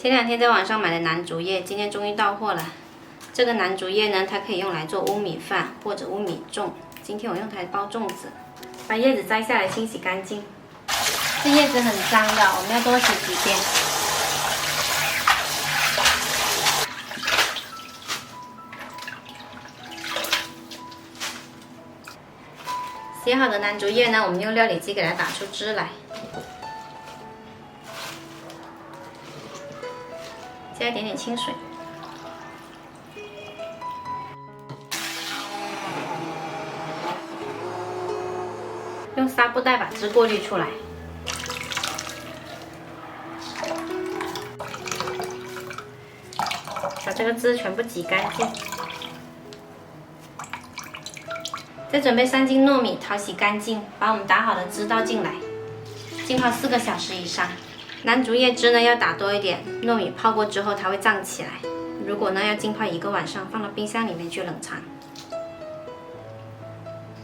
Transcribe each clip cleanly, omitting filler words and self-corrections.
前2天在网上买的南竹叶，今天终于到货了。这个南竹叶呢，它可以用来做乌米饭或者乌米粽。今天我用它来包粽子。把叶子摘下来清洗干净。这叶子很脏的，我们要多洗几遍。洗好的南竹叶呢，我们用料理机给它打出汁来。加一点点清水，用纱布袋把汁过滤出来，把这个汁全部挤干净。再准备3斤糯米，淘洗干净，把我们打好的汁倒进来，浸泡4个小时以上。南竹叶汁呢要打多一点，糯米泡过之后它会胀起来。如果呢要浸泡1个晚上，放到冰箱里面去冷藏。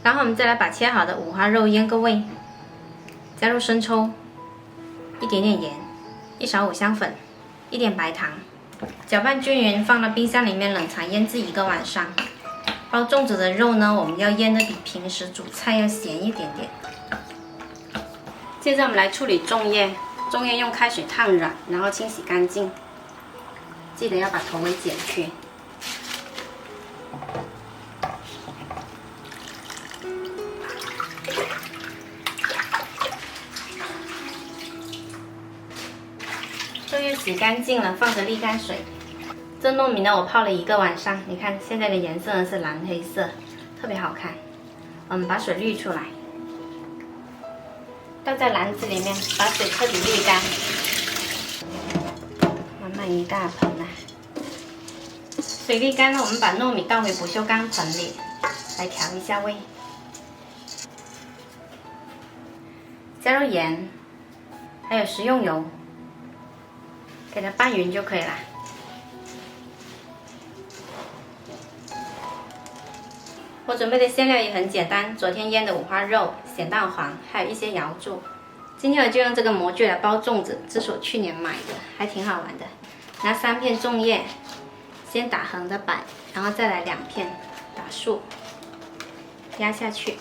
然后我们再来把切好的五花肉腌个味，加入生抽，一点点盐，一勺五香粉，一点白糖，搅拌均匀，放到冰箱里面冷藏腌制1个晚上。包粽子的肉呢，我们要腌的比平时煮菜要咸一点点。接着我们来处理粽叶。粽叶用开水烫软，然后清洗干净，记得要把头尾剪去。粽叶洗干净了，放着沥干水。这糯米呢，我泡了1个晚上，你看现在的颜色呢是蓝黑色，特别好看。我们把水滤出来。倒在篮子里面，把水彻底沥干。满满一大盆啊！水沥干了，我们把糯米倒回不锈钢盆里，来调一下味。加入盐，还有食用油，给它拌匀就可以了。我准备的馅料也很简单，昨天腌的五花肉、咸蛋黄，还有一些瑶柱。今天我就用这个模具来包粽子，这是我去年买的，还挺好玩的。拿3片粽叶，先打横的摆，然后再来2片打竖，压下去，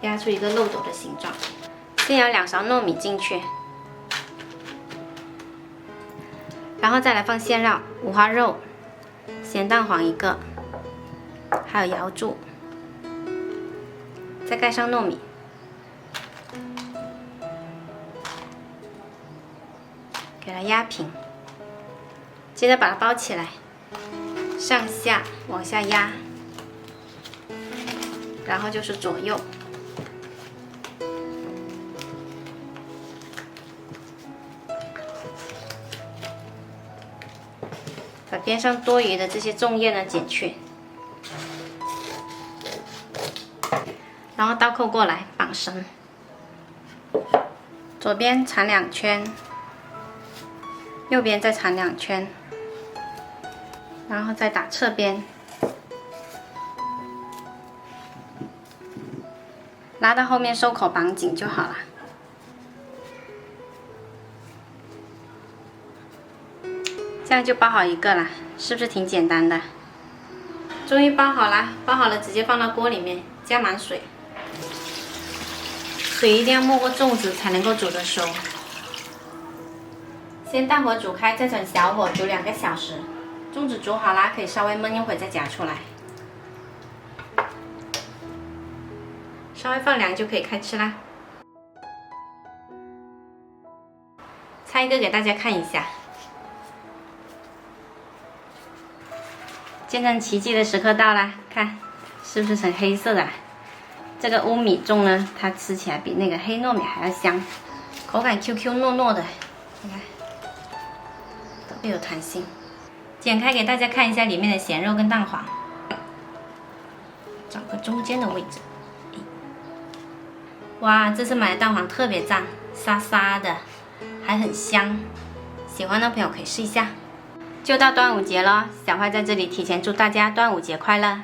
压出一个漏斗的形状。先舀2勺糯米进去，然后再来放馅料：五花肉、咸蛋黄1个。还有瑶柱，再盖上糯米，给它压平，接着把它包起来，上下往下压，然后就是左右，把边上多余的这些粽叶呢剪去。然后倒扣过来绑绳，左边缠2圈，右边再缠2圈，然后再打侧边，拉到后面收口绑紧就好了。这样就包好1个了，是不是挺简单的？终于包好了，包好了直接放到锅里面，加满水。水一定要没过粽子才能够煮得熟。先大火煮开，再转小火煮2个小时。粽子煮好啦，可以稍微焖一会再夹出来。稍微放凉就可以开吃啦。拆一个给大家看一下。见证奇迹的时刻到啦，看是不是成黑色的啦？这个乌米粽呢，它吃起来比那个黑糯米还要香，口感 QQ 糯糯的，你看，特别有弹性。剪开给大家看一下里面的咸肉跟蛋黄，找个中间的位置。哇，这次买的蛋黄特别赞，沙沙的，还很香。喜欢的朋友可以试一下。就到端午节了，小坏在这里提前祝大家端午节快乐！